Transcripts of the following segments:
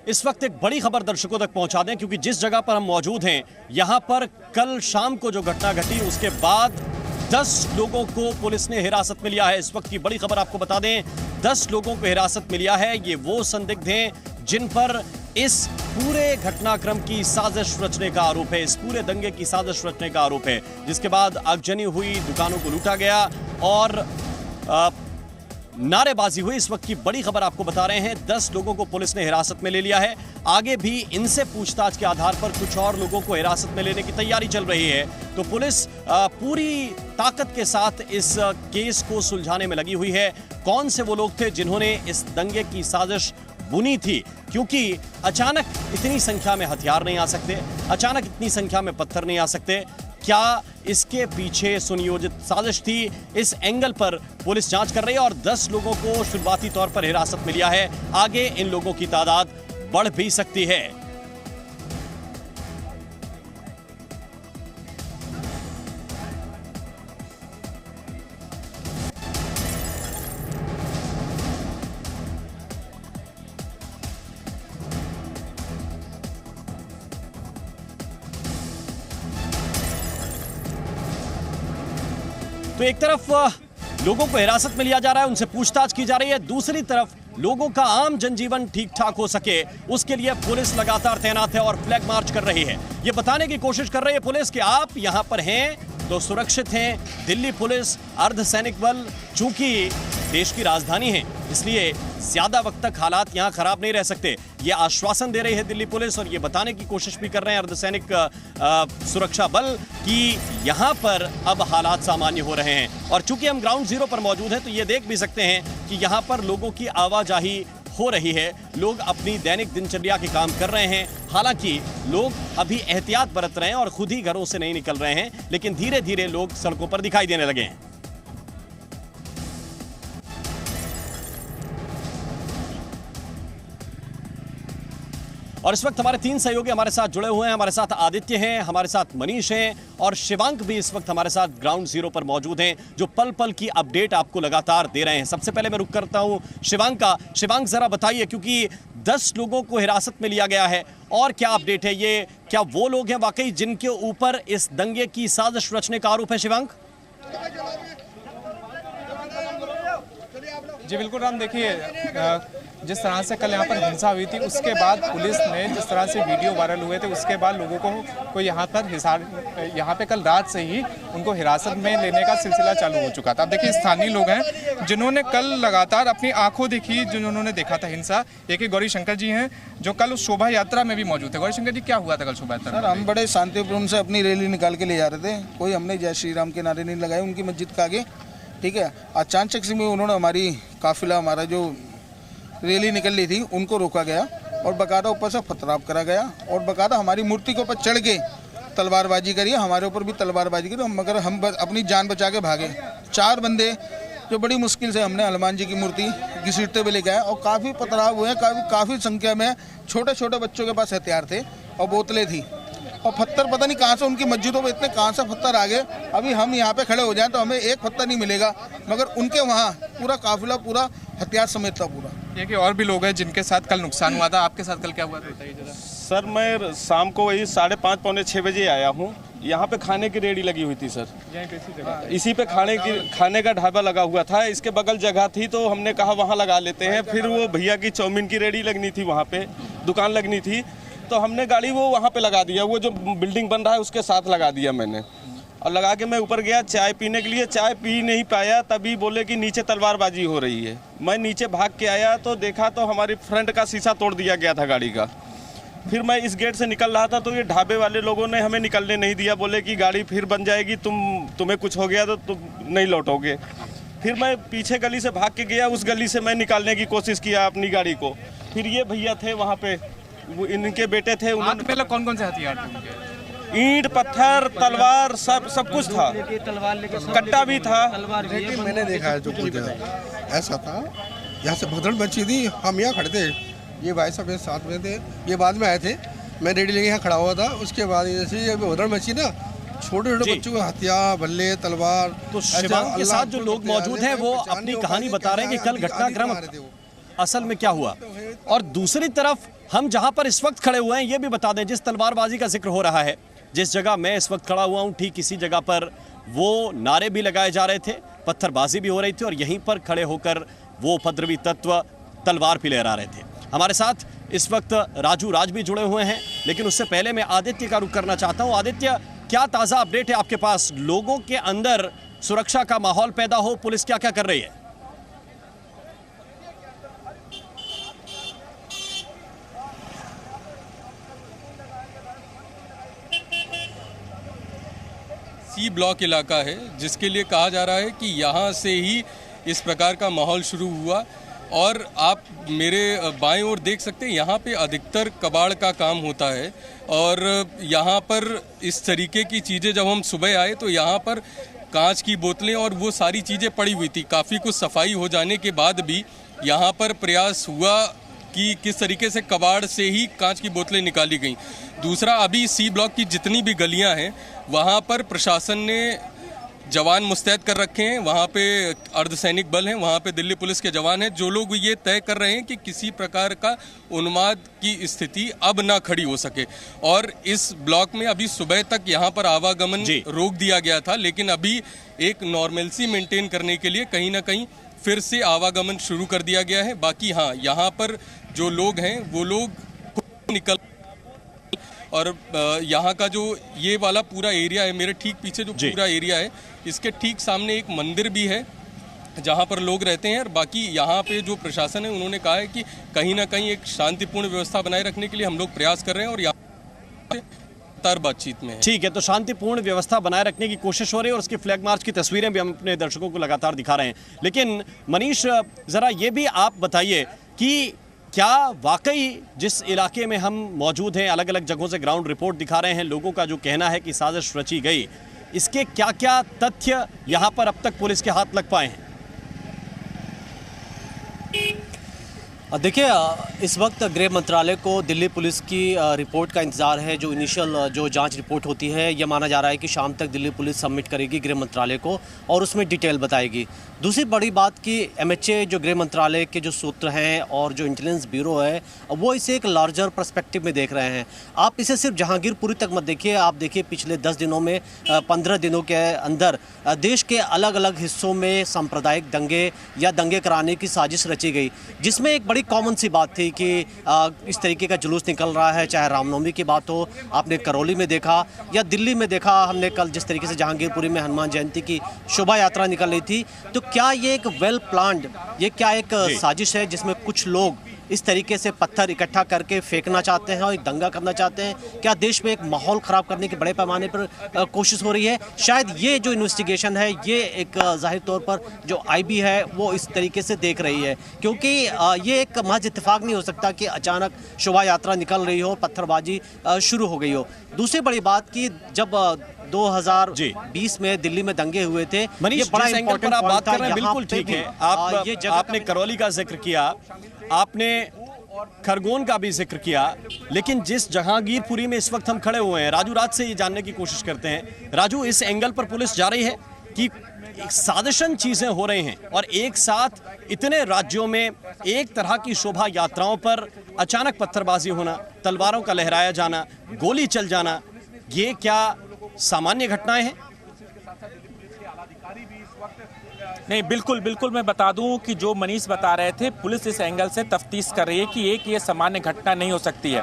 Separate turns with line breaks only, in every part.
इस वक्त एक बड़ी खबर दर्शकों तक पहुंचा दें, क्योंकि जिस जगह पर हम मौजूद हैं यहां पर कल शाम को जो घटना घटी उसके बाद 10 लोगों को पुलिस ने हिरासत में लिया है। इस वक्त की बड़ी खबर आपको बता दें, 10 लोगों को हिरासत में लिया है। ये वो संदिग्ध हैं जिन पर इस पूरे घटनाक्रम की साजिश रचने का आरोप है, इस पूरे दंगे की साजिश रचने का आरोप है, जिसके बाद आगजनी हुई, दुकानों को लूटा गया और नारेबाजी हुई। इस वक्त की बड़ी खबर आपको बता रहे हैं, 10 लोगों को पुलिस ने हिरासत में ले लिया है। आगे भी इनसे पूछताछ के आधार पर कुछ और लोगों को हिरासत में लेने की तैयारी चल रही है। तो पुलिस पूरी ताकत के साथ इस केस को सुलझाने में लगी हुई है। कौन से वो लोग थे जिन्होंने इस दंगे की साजिश बुनी थी, क्योंकि अचानक इतनी संख्या में हथियार नहीं आ सकते, अचानक इतनी संख्या में पत्थर नहीं आ सकते। क्या इसके पीछे सुनियोजित साजिश थी? इस एंगल पर पुलिस जांच कर रही है और 10 लोगों को शुरुआती तौर पर हिरासत में लिया है। आगे इन लोगों की तादाद बढ़ भी सकती है। तो एक तरफ लोगों को हिरासत में लिया जा रहा है, उनसे पूछताछ की जा रही है, दूसरी तरफ लोगों का आम जनजीवन ठीक ठाक हो सके उसके लिए पुलिस लगातार तैनात है और फ्लैग मार्च कर रही है। ये बताने की कोशिश कर रही है पुलिस कि आप यहां पर हैं तो सुरक्षित हैं। दिल्ली पुलिस, अर्धसैनिक बल चूंकि देश की राजधानी है इसलिए ज्यादा वक्त तक हालात यहां खराब नहीं रह सकते, ये आश्वासन दे रही है दिल्ली पुलिस। और ये बताने की कोशिश भी कर रहे हैं अर्धसैनिक सुरक्षा बल कि यहां पर अब हालात सामान्य हो रहे हैं। और चूंकि हम ग्राउंड जीरो पर मौजूद हैं तो ये देख भी सकते हैं कि यहां पर लोगों की आवाजाही हो रही है, लोग अपनी दैनिक दिनचर्या के काम कर रहे हैं। हालांकि लोग अभी एहतियात बरत रहे हैं और खुद ही घरों से नहीं निकल रहे हैं, लेकिन धीरे धीरे लोग सड़कों पर दिखाई देने लगे हैं। और इस वक्त हमारे 3 सहयोगी हमारे साथ जुड़े हुए हैं। हमारे साथ आदित्य हैं, हमारे साथ मनीष हैं और शिवांक भी इस वक्त हमारे साथ ग्राउंड जीरो पर मौजूद हैं, जो पल पल की अपडेट आपको लगातार दे रहे हैं। सबसे पहले मैं रुक करता हूं शिवांक का। शिवांक जरा बताइए, क्योंकि 10 लोगों को हिरासत में लिया गया है और क्या अपडेट है, ये क्या वो लोग हैं वाकई जिनके ऊपर इस दंगे की साजिश रचने का आरोप है? शिवांक
जी बिल्कुल राम, देखिए जिस तरह से कल यहाँ पर हिंसा हुई थी उसके बाद पुलिस ने जिस तरह से वीडियो वायरल हुए थे उसके बाद लोगों को यहाँ पर यहाँ पे कल रात से ही उनको हिरासत में लेने का सिलसिला चालू हो चुका था। अब देखिए स्थानीय लोग हैं जिन्होंने कल लगातार अपनी आंखों देखी, जिन्होंने देखा था हिंसा। एक ही गौरी शंकर जी हैं जो कल उस शोभा यात्रा में भी मौजूद थे। गौरी शंकर जी, क्या हुआ था कल शोभा यात्रा?
सर, हम बड़े शांतिपूर्ण से अपनी रैली निकाल के ले जा रहे थे, कोई हमने जय श्री राम के नारे नहीं लगाए उनकी मस्जिद के आगे, ठीक है। अचानक से उन्होंने हमारी काफिला, हमारा जो रैली निकल रही थी उनको रोका गया और बकायदा ऊपर से पथराव करा गया और बकायदा हमारी मूर्ति के ऊपर चढ़ के तलवारबाजी करी, हमारे ऊपर भी तलवारबाजी करी, मगर हम अपनी जान बचा के भागे। 4 बंदे जो बड़ी मुश्किल से हमने हनुमान जी की मूर्ति घसीटते हुए लेके आए और काफ़ी पथराव हुए, काफ़ी संख्या में छोटे छोटे बच्चों के पास हथियार थे और बोतलें थी और पत्थर पता नहीं कहाँ से उनकी मस्जिदों में इतने कहाँ से पत्थर आ गए। अभी हम यहाँ पे खड़े हो जाएं तो हमें एक पत्थर नहीं मिलेगा, मगर उनके वहाँ पूरा काफिला पूरा हथियार समेत था पूरा।
ये कि और भी लोग हैं जिनके साथ कल नुकसान हुआ था, आपके साथ कल क्या हुआ था बताइए जरा।
सर, मैं शाम को वही 5:30 पौने 6 बजे आया हूँ। यहाँ पे खाने की रेडी लगी हुई थी सर, इसी पे खाने का ढाबा लगा हुआ था। इसके बगल जगह थी तो हमने कहा वहाँ लगा लेते हैं। फिर वो भैया की चाउमीन की रेडी लगनी थी, वहाँ पे दुकान लगनी थी, तो हमने गाड़ी वो वहाँ पे लगा दिया, वो जो बिल्डिंग बन रहा है उसके साथ लगा दिया मैंने। और लगा के मैं ऊपर गया चाय पीने के लिए, चाय पी नहीं पाया, तभी बोले कि नीचे तलवारबाजी हो रही है। मैं नीचे भाग के आया तो देखा तो हमारी फ्रंट का शीशा तोड़ दिया गया था गाड़ी का। फिर मैं इस गेट से निकल रहा था तो ये ढाबे वाले लोगों ने हमें निकलने नहीं दिया, बोले कि गाड़ी फिर बन जाएगी, तुम्हें कुछ हो गया तो तुम नहीं लौटोगे। फिर मैं पीछे गली से भाग के गया, उस गली से मैं निकालने की कोशिश किया अपनी गाड़ी को। फिर ये भैया थे वहाँ पे, वो इनके बेटे थे, उन्होंने
पहले कौन कौन से हथियार थे उनके?
ईंट, पत्थर, तलवार, सब कुछ था, कट्टा भी था।
देखिए मैंने देखा है जो कुछ ऐसा था, यहाँ से भगदड़ मची थी, हम यहाँ खड़े थे, ये भाई साहब मेरे साथ में थे, ये बाद में आए थे, मैं रेडी लेके यहाँ खड़ा हुआ था। उसके बाद जैसे ये भगदड़ मची ना, छोटे छोटे बच्चों को हथियार, बल्ले, तलवार।
तो शिवांक के साथ जो लोग मौजूद हैं वो अपनी कहानी बता रहे हैं कि कल घटनाक्रम असल में क्या हुआ। और दूसरी तरफ हम जहां पर इस वक्त खड़े हुए हैं ये भी बता दें, जिस तलवारबाजी का जिक्र हो रहा है, जिस जगह मैं इस वक्त खड़ा हुआ हूं ठीक इसी जगह पर वो नारे भी लगाए जा रहे थे, पत्थरबाजी भी हो रही थी और यहीं पर खड़े होकर वो उपद्रवी तत्व तलवार भी लहरा रहे थे। हमारे साथ इस वक्त राजू राज भी जुड़े हुए हैं, लेकिन उससे पहले मैं आदित्य का रुख करना चाहता हूं। आदित्य, क्या ताज़ा अपडेट है आपके पास? लोगों के अंदर सुरक्षा का माहौल पैदा हो, पुलिस क्या क्या कर रही है?
सी ब्लॉक इलाका है, जिसके लिए कहा जा रहा है कि यहाँ से ही इस प्रकार का माहौल शुरू हुआ। और आप मेरे बाएं ओर देख सकते हैं, यहाँ पे अधिकतर कबाड़ का काम होता है। और यहाँ पर इस तरीके की चीज़ें, जब हम सुबह आए तो यहाँ पर कांच की बोतलें और वो सारी चीज़ें पड़ी हुई थी। काफ़ी कुछ सफाई हो जाने के बाद भी यहाँ पर प्रयास हुआ कि किस तरीके से कबाड़ से ही कांच की बोतलें निकाली गईं। दूसरा, अभी सी ब्लॉक की जितनी भी गलियां हैं वहाँ पर प्रशासन ने जवान मुस्तैद कर रखे हैं। वहाँ पे अर्धसैनिक बल हैं, वहाँ पे दिल्ली पुलिस के जवान हैं, जो लोग ये तय कर रहे हैं कि किसी प्रकार का उन्माद की स्थिति अब ना खड़ी हो सके। और इस ब्लॉक में अभी सुबह तक यहाँ पर आवागमन रोक दिया गया था, लेकिन अभी एक नॉर्मलसी मेंटेन करने के लिए कहीं ना कहीं फिर से आवागमन शुरू कर दिया गया है। बाकी हाँ, यहाँ पर जो लोग हैं वो लोग निकल, और यहाँ का जो ये वाला पूरा एरिया है, मेरे ठीक पीछे जो पूरा एरिया है, इसके ठीक सामने एक मंदिर भी है जहाँ पर लोग रहते हैं। और बाकी यहाँ पे जो प्रशासन है उन्होंने कहा है कि कहीं ना कहीं एक शांतिपूर्ण व्यवस्था बनाए रखने के लिए हम लोग प्रयास कर रहे हैं और यहाँ बातचीत में है।
ठीक है, तो शांतिपूर्ण व्यवस्था बनाए रखने की कोशिश हो रही है और उसकी फ्लैग मार्च की तस्वीरें भी हम अपने दर्शकों को लगातार दिखा रहे हैं। लेकिन मनीष, जरा ये भी आप बताइए कि क्या वाकई जिस इलाके में हम मौजूद हैं, अलग अलग जगहों से ग्राउंड रिपोर्ट दिखा रहे हैं, लोगों का जो कहना है कि साजिश रची गई, इसके क्या क्या तथ्य यहाँ पर अब तक पुलिस के हाथ लग पाए हैं?
देखिए, इस वक्त गृह मंत्रालय को दिल्ली पुलिस की रिपोर्ट का इंतज़ार है। जो इनिशियल जो जांच रिपोर्ट होती है, यह माना जा रहा है कि शाम तक दिल्ली पुलिस सबमिट करेगी गृह मंत्रालय को और उसमें डिटेल बताएगी। दूसरी बड़ी बात कि MHA जो गृह मंत्रालय के जो सूत्र हैं और जो इंटेलिजेंस ब्यूरो है, वो इसे एक लार्जर पर्सपेक्टिव में देख रहे हैं। आप इसे सिर्फ जहांगीरपुरी तक मत देखिए, आप देखिए पिछले 10 दिनों में 15 दिनों के अंदर देश के अलग अलग हिस्सों में सांप्रदायिक दंगे या दंगे कराने की साजिश रची गई, जिसमें एक बड़ी कॉमन सी बात थी कि इस तरीके का जुलूस निकल रहा है, चाहे रामनवमी की बात हो, आपने करौली में देखा या दिल्ली में देखा हमने कल, जिस तरीके से जहांगीरपुरी में हनुमान जयंती की शोभा यात्रा निकल रही थी। तो क्या ये एक वेल प्लान्ड, ये क्या एक साजिश है जिसमें कुछ लोग इस तरीके से पत्थर इकट्ठा करके फेंकना चाहते हैं और एक दंगा करना चाहते हैं? क्या देश में एक माहौल ख़राब करने की बड़े पैमाने पर कोशिश हो रही है? शायद ये जो इन्वेस्टिगेशन है, ये एक जाहिर तौर पर जो IB है वो इस तरीके से देख रही है, क्योंकि ये एक महज इत्तेफाक नहीं हो सकता कि अचानक शोभा यात्रा निकल रही हो, पत्थरबाजी शुरू हो गई हो। दूसरी बड़ी बात कि जब 2020 में दिल्ली में दंगे हुए थे,
मनीष,
बड़ा
जिस एंगल पर आप बात कर रहे हैं बिल्कुल ठीक है। आपने करौली का जिक्र किया, आपने खरगोन का भी जिक्र किया, लेकिन जिस जहांगीरपुरी में इस वक्त हम खड़े हुए हैं, राजू राज से ये जानने की कोशिश करते हैं। राजू, इस एंगल पर पुलिस जा रही है कि साजिशन चीजें हो रही हैं और एक साथ इतने राज्यों में एक तरह की शोभा यात्राओं पर अचानक पत्थरबाजी होना, तलवारों का लहराया जाना, गोली चल जाना, ये क्या सामान्य घटनाएं हैं?
नहीं, बिल्कुल बिल्कुल मैं बता दूं कि जो मनीष बता रहे थे, पुलिस इस एंगल से तफ्तीश कर रही है कि एक ये सामान्य घटना नहीं हो सकती है।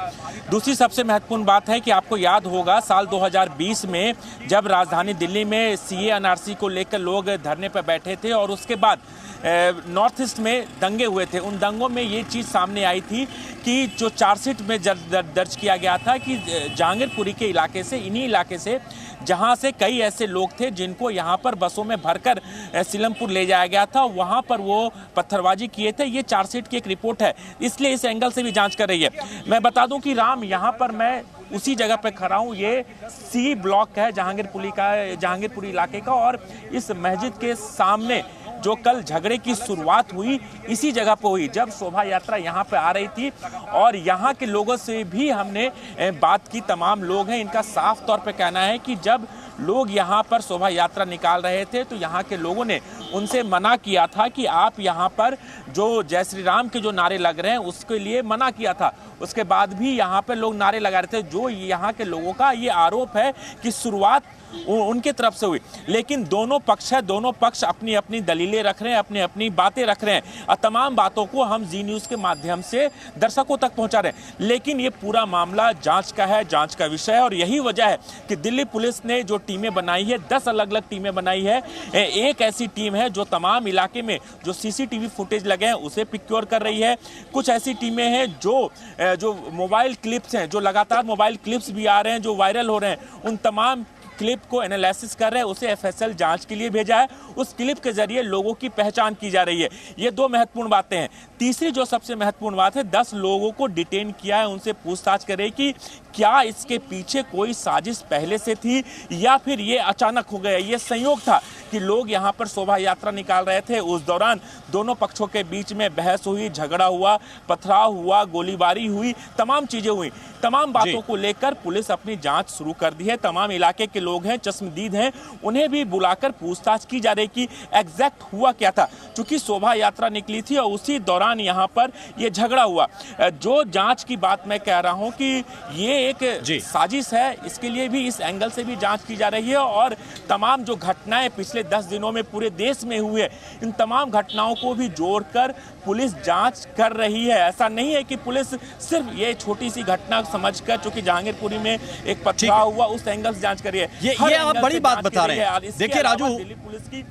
दूसरी सबसे महत्वपूर्ण बात है कि आपको याद होगा साल 2020 में जब राजधानी दिल्ली में CA NRC को लेकर लोग धरने पर बैठे थे और उसके बाद नॉर्थ ईस्ट में दंगे हुए थे। उन दंगों में ये चीज़ सामने आई थी कि जो चार्जशीट में दर्ज किया गया था कि जहांगीरपुरी के इलाके से, इन्हीं इलाके से, जहां से कई ऐसे लोग थे जिनको यहां पर बसों में भरकर सीलमपुर ले जाया गया था, वहां पर वो पत्थरबाजी किए थे। ये चार्जशीट की एक रिपोर्ट है, इसलिए इस एंगल से भी जांच कर रही है। मैं बता दूं कि राम, यहां पर मैं उसी जगह पे खड़ा हूं, ये C ब्लॉक है जहांगीरपुरी इलाके का, और इस मस्जिद के सामने जो कल झगड़े की शुरुआत हुई इसी जगह पर हुई, जब शोभा यात्रा यहाँ पे आ रही थी। और यहाँ के लोगों से भी हमने बात की, तमाम लोग हैं, इनका साफ तौर पे कहना है कि जब लोग यहाँ पर शोभा यात्रा निकाल रहे थे तो यहाँ के लोगों ने उनसे मना किया था कि आप यहाँ पर जो जय श्री राम के जो नारे लग रहे हैं उसके लिए मना किया था। उसके बाद भी यहाँ पर लोग नारे लगा रहे थे। जो यहाँ के लोगों का ये आरोप है कि शुरुआत उनके तरफ से हुई, लेकिन दोनों पक्ष अपनी अपनी दलीलें रख रहे हैं, अपनी अपनी बातें रख रहे हैं और तमाम बातों को हम जी न्यूज़ के माध्यम से दर्शकों तक पहुंचा रहे हैं। लेकिन ये पूरा मामला जांच का है, जांच का विषय है और यही वजह है कि दिल्ली पुलिस ने जो टीमें बनाई है, 10 अलग अलग टीमें बनाई है। एक ऐसी टीम है जो तमाम इलाके में जो CCTV फुटेज लगे हैं उसे पिक्योर कर रही है। कुछ ऐसी टीमें हैं जो मोबाइल क्लिप्स हैं, जो लगातार मोबाइल क्लिप्स भी आ रहे हैं, जो वायरल हो रहे हैं, उन तमाम क्लिप को एनालिसिस कर रहे हैं, उसे FSL जांच के लिए भेजा है। उस क्लिप के जरिए लोगों की पहचान की जा रही है। ये 2 महत्वपूर्ण बातें हैं। तीसरी जो सबसे महत्वपूर्ण बात है, 10 लोगों को डिटेन किया है, उनसे पूछताछ करे कि क्या इसके पीछे कोई साजिश पहले से थी या फिर ये अचानक हो गया। ये संयोग था कि लोग यहाँ पर शोभा यात्रा निकाल रहे थे, उस दौरान दोनों पक्षों के बीच में बहस हुई, झगड़ा हुआ, पथराव हुआ, गोलीबारी हुई, तमाम चीजें हुई। तमाम बातों को लेकर पुलिस अपनी जांच शुरू कर दी है। तमाम इलाके के लोग हैं, चश्मदीद हैं, उन्हें भी बुलाकर पूछताछ की जा रही कि एग्जैक्ट हुआ क्या था। चूंकि शोभा यात्रा निकली थी और उसी दौरान यहाँ पर यह झगड़ा हुआ। जो जांच की बात मैं कह रहा हूँ कि ये एक साजिश है, इसके लिए भी इस एंगल से भी जांच की जा रही है और तमाम जो घटनाएं पिछले 10 दिनों में पूरे देश में हुए, इन तमाम घटनाओं को भी जोड़कर पुलिस जांच कर रही है। ऐसा नहीं है कि पुलिस सिर्फ ये छोटी सी घटना समझकर, चूंकि जहांगीरपुरी में एक पथराव हुआ, उस एंगल से जांच कर रही है।
ये आप बड़ी बात बता रहे हैं। देखिए राजू,
दिल्ली पुलिस की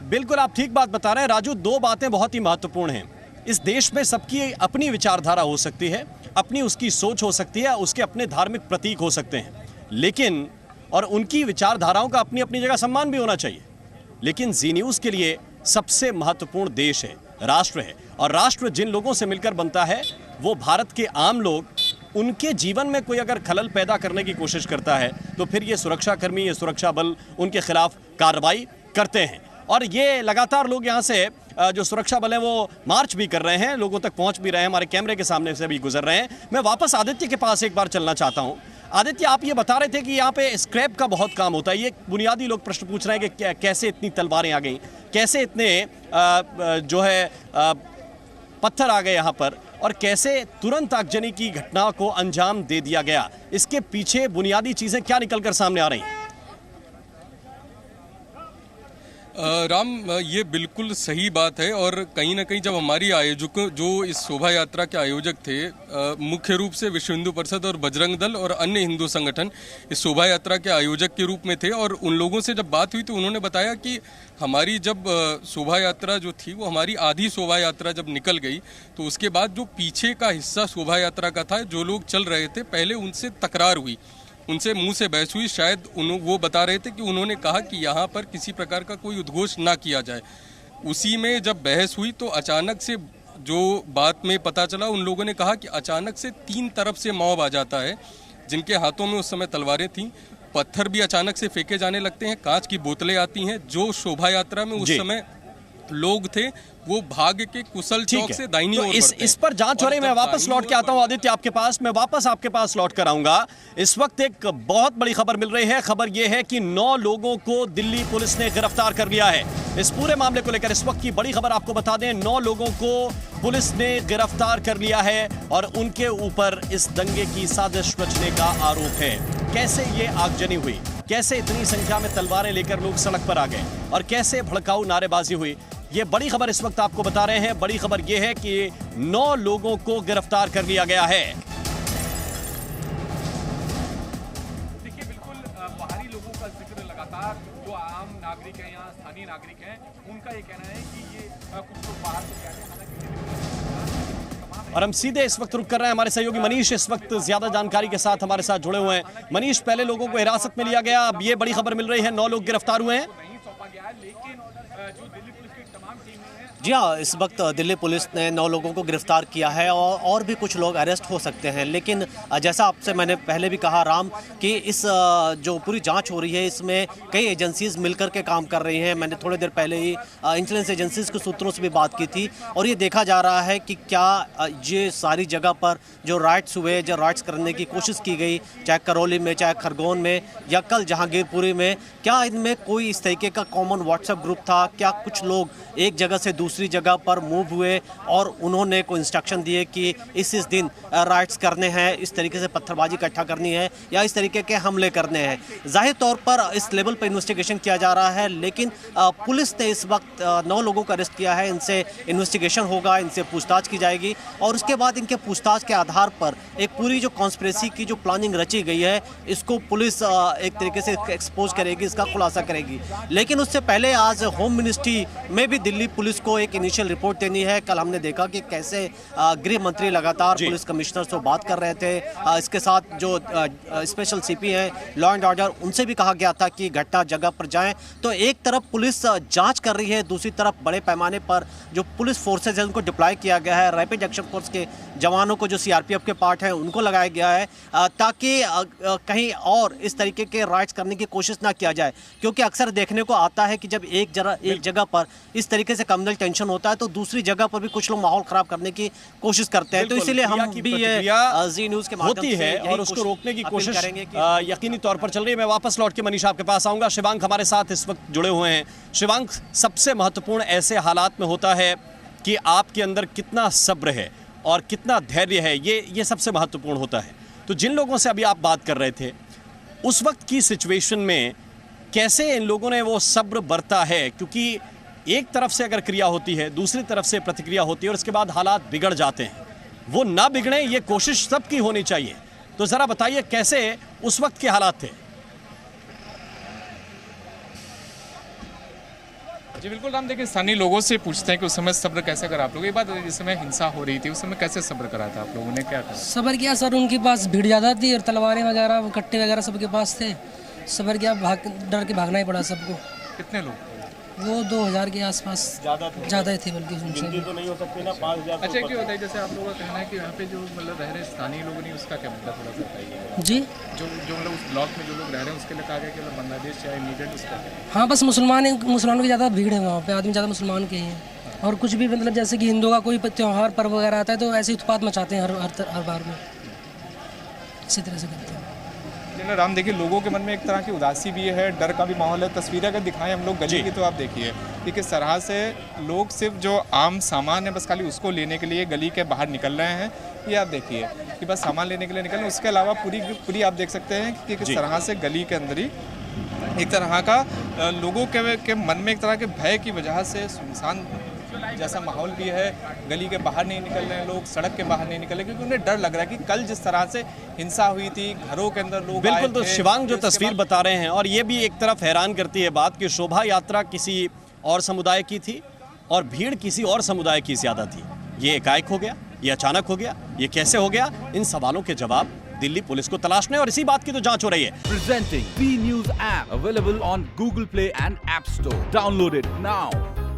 बिल्कुल आप ठीक बात बता रहे हैं राजू। 2 बातें बहुत ही महत्वपूर्ण हैं। इस देश में सबकी अपनी विचारधारा हो सकती है, अपनी उसकी सोच हो सकती है, उसके अपने धार्मिक प्रतीक हो सकते हैं, लेकिन और उनकी विचारधाराओं का अपनी अपनी जगह सम्मान भी होना चाहिए। लेकिन जी न्यूज़ के लिए सबसे महत्वपूर्ण देश है, राष्ट्र है, और राष्ट्र जिन लोगों से मिलकर बनता है वो भारत के आम लोग। उनके जीवन में कोई अगर खलल पैदा करने की कोशिश करता है तो फिर ये सुरक्षाकर्मी, ये सुरक्षा बल उनके खिलाफ कार्रवाई करते हैं। और ये लगातार लोग यहाँ से जो सुरक्षा बल है वो मार्च भी कर रहे हैं, लोगों तक पहुँच भी रहे हैं, हमारे कैमरे के सामने से भी गुजर रहे हैं। मैं वापस आदित्य के पास एक बार चलना चाहता हूँ। आदित्य, आप ये बता रहे थे कि यहाँ पे स्क्रैप का बहुत काम होता है। ये बुनियादी लोग प्रश्न पूछ रहे हैं कि कैसे इतनी तलवारें आ गई, कैसे इतने जो है पत्थर आ गए यहाँ पर, और कैसे तुरंत आगजनी की घटना को अंजाम दे दिया गया। इसके पीछे बुनियादी चीजें क्या निकलकर सामने आ रही हैं?
राम, ये बिल्कुल सही बात है और कहीं ना कहीं जब हमारी आयोजक जो इस शोभा यात्रा के आयोजक थे, मुख्य रूप से विश्व हिंदू परिषद और बजरंग दल और अन्य हिंदू संगठन इस शोभा यात्रा के आयोजक के रूप में थे, और उन लोगों से जब बात हुई तो उन्होंने बताया कि हमारी जब शोभा यात्रा जो थी वो हमारी आधी शोभा यात्रा जब निकल गई तो उसके बाद जो पीछे का हिस्सा शोभा यात्रा का था, जो लोग चल रहे थे, पहले उनसे तकरार हुई, उनसे मुंह से बहस हुई। शायद वो बता रहे थे कि उन्होंने कहा कि यहाँ पर किसी प्रकार का कोई उद्घोष ना किया जाए। उसी में जब बहस हुई तो अचानक से जो बात में पता चला, उन लोगों ने कहा कि अचानक से 3 तरफ से मॉब आ जाता है, जिनके हाथों में उस समय तलवारें थीं, पत्थर भी अचानक से फेंके जाने लगते हैं, कांच की बोतलें आती हैं। जो शोभा यात्रा में उस समय लोग थे वो भाग के कुशल चौक से दाहिनी ओर बढ़ते हैं।
इस पर जांच हो रही। मैं वापस लौट के आता हूं आदित्य आपके पास, मैं वापस आपके पास लौट कर आऊंगा। इस वक्त एक बहुत बड़ी खबर मिल रही है। खबर यह है कि 9 लोगों को दिल्ली पुलिस ने गिरफ्तार कर लिया है। इस पूरे मामले को लेकर इस वक्त की बड़ी खबर आपको बता दें, 9 लोगों को पुलिस ने गिरफ्तार कर लिया है और उनके ऊपर इस दंगे की साजिश रचने का आरोप है। कैसे ये आगजनी हुई, कैसे इतनी संख्या में तलवारें लेकर लोग सड़क पर आ गए और कैसे भड़काऊ नारेबाजी हुई, ये बड़ी खबर इस वक्त आपको बता रहे हैं। बड़ी खबर यह है कि 9 लोगों को गिरफ्तार कर लिया गया है।
देखिए, बिल्कुल बाहरी लोगों का जिक्र लगातार, जो आम नागरिक हैं, यहाँ स्थानीय नागरिक हैं, उनका ये कहना है कि ये कुछ लोग बाहर से कहते हैं।
और हम सीधे इस वक्त रुक कर रहे हैं। हमारे सहयोगी मनीष इस वक्त ज्यादा जानकारी के साथ हमारे साथ जुड़े हुए हैं। मनीष, पहले लोगों को हिरासत में लिया गया, अब ये बड़ी खबर मिल रही है 9 लोग गिरफ्तार हुए हैं।
नहीं सौंपा गया है, लेकिन जो दिल्ली पुलिस की तमाम टीमें हैं
जी हाँ, इस वक्त दिल्ली पुलिस ने 9 लोगों को गिरफ्तार किया है और भी कुछ लोग अरेस्ट हो सकते हैं। लेकिन जैसा आपसे मैंने पहले भी कहा राम कि इस जो पूरी जांच हो रही है इसमें कई एजेंसीज मिलकर के काम कर रही हैं। मैंने थोड़ी देर पहले ही इंटेलिजेंस एजेंसीज के सूत्रों से भी बात की थी और ये देखा जा रहा है कि क्या ये सारी जगह पर जो राइट्स हुए, जो राइट्स करने की कोशिश की गई, चाहे करौली में, चाहे खरगोन में या कल जहांगीरपुरी में, क्या इनमें कोई इस तरीके का कॉमन व्हाट्सएप ग्रुप था? क्या कुछ लोग एक जगह से दूसरी जगह पर मूव हुए और उन्होंने कोई इंस्ट्रक्शन दिए कि इस दिन राइट्स करने हैं, इस तरीके से पत्थरबाजी इकट्ठा करनी है या इस तरीके के हमले करने हैं? जाहिर तौर पर इस लेवल पर इन्वेस्टिगेशन किया जा रहा है, लेकिन पुलिस ने इस वक्त 9 लोगों को अरेस्ट किया है। इनसे इन्वेस्टिगेशन होगा, इनसे पूछताछ की जाएगी और उसके बाद इनके पूछताछ के आधार पर एक पूरी जो कॉन्स्पिरेसी की जो प्लानिंग रची गई है इसको पुलिस एक तरीके से एक्सपोज करेगी, इसका खुलासा करेगी। लेकिन उससे पहले आज होम मिनिस्ट्री में भी दिल्ली पुलिस को एक इनिशियल रिपोर्ट देनी है। कल हमने देखा कि कैसे गृह मंत्री लगातार पुलिस कमिश्नर से बात कर रहे थे। इसके साथ जो स्पेशल सीपी हैं, लॉ एंड ऑर्डर, उनसे भी कहा गया था कि घटना जगह पर जाएं। तो एक तरफ पुलिस जांच कर रही है, दूसरी तरफ बड़े पैमाने पर जो पुलिस फोर्सेज है उनको डिप्लॉय किया गया है। रैपिड एक्शन फोर्स के जवानों को जो सीआरपीएफ के पार्ट हैं उनको लगाया गया है ताकि कहीं और इस तरीके के राइट्स करने की कोशिश ना किया जाए, क्योंकि अक्सर देखने को आता है कि जब एक जगह पर इस तरीके से कम्युनल टेंशन होता है तो दूसरी जगह पर भी कुछ लोग माहौल खराब करने की कोशिश करते हैं। तो इसीलिए हम भी ये जी न्यूज के माध्यम
होती है और उसको रोकने की कोशिश यकीनी तौर पर चल रही है। मैं वापस लौट के मनीषा आपके पास आऊंगा। शिवांक हमारे साथ इस वक्त जुड़े हुए हैं। शिवांक, सबसे महत्वपूर्ण ऐसे हालात में होता है कि आपके अंदर कितना सब्र है और कितना धैर्य है, ये सबसे महत्वपूर्ण होता है। तो जिन लोगों से अभी आप बात कर रहे थे उस वक्त की सिचुएशन में कैसे इन लोगों ने वो सब्र बरता है? क्योंकि एक तरफ से अगर क्रिया होती है, दूसरी तरफ से प्रतिक्रिया होती है और इसके बाद हालात बिगड़ जाते हैं। वो ना बिगड़े, ये कोशिश सबकी होनी चाहिए। तो जरा बताइए कैसे उस वक्त के हालात थे?
जी बिल्कुल राम, देखिए स्थानीय लोगों से पूछते हैं कि उस समय सब्र कैसे करा आप लोग। ये बात जिस समय हिंसा हो रही थी उस समय कैसे सब्र करा था आप लोगों ने, क्या करा?
सब्र किया सर, उनके पास भीड़ ज़्यादा थी और तलवारें वगैरह, कट्टे वगैरह सबके पास थे। सब्र किया, डर के भागना ही पड़ा सबको।
कितने लोग?
वो 2000 के आसपास ज़्यादा ही थे, बल्कि उनसे
तो नहीं हो सकती ना 5000।
अच्छा, क्यों होता है जैसे आप लोगों का कहना है कि यहाँ पे जो मतलब रह रहे स्थानीय लोग नहीं, उसका क्या मुद्दा थोड़ा सा बताइए
जी।
जो मतलब उस ब्लॉक में जो लोग रह रहे हैं उसके लिए कहा गया कि मतलब बांग्लादेश या इमीडिएट उसका?
हाँ, बस मुसलमानों की ज़्यादा भीड़ है वहाँ पे, आदमी ज़्यादा मुसलमान के ही हैं। और कुछ भी मतलब जैसे कि हिंदुओं का कोई त्यौहार पर्व वगैरह आता है तो ऐसे उत्पात मचाते हैं हर बार में, इसी तरह से करते हैं।
राम, देखिए लोगों के मन में एक तरह की उदासी भी है, डर का भी माहौल है। तस्वीरें अगर दिखाएं हम लोग गली की तो आप देखिए कि किस तरह से लोग सिर्फ जो आम सामान है बस खाली उसको लेने के लिए गली के बाहर निकल रहे हैं। ये आप देखिए कि बस सामान लेने के लिए निकल रहे हैं। उसके अलावा पूरी आप देख सकते हैं कि किस तरह से गली के अंदर ही एक तरह का लोगों के मन में एक तरह के भय की वजह से सुनसान जैसा माहौल भी है। गली के बाहर नहीं निकल रहे हैं लोग, सड़क के बाहर नहीं निकल रहे क्योंकि उन्हें डर लग रहा है कि कल जिस तरह से हिंसा हुई थी, घरों के अंदर लोग
बिल्कुल। तो शिवांग जो तस्वीर बता रहे हैं, और ये भी एक तरफ हैरान करती है बात कि शोभा यात्रा किसी और समुदाय की थी और भीड़ किसी और समुदाय की ज्यादा थी। ये एकाएक हो गया, ये अचानक हो गया, ये कैसे हो गया? इन सवालों के जवाब दिल्ली पुलिस को तलाशने और इसी बात की तो जांच हो रही है।
Presenting B News app available on Google Play and App Store. Download it now.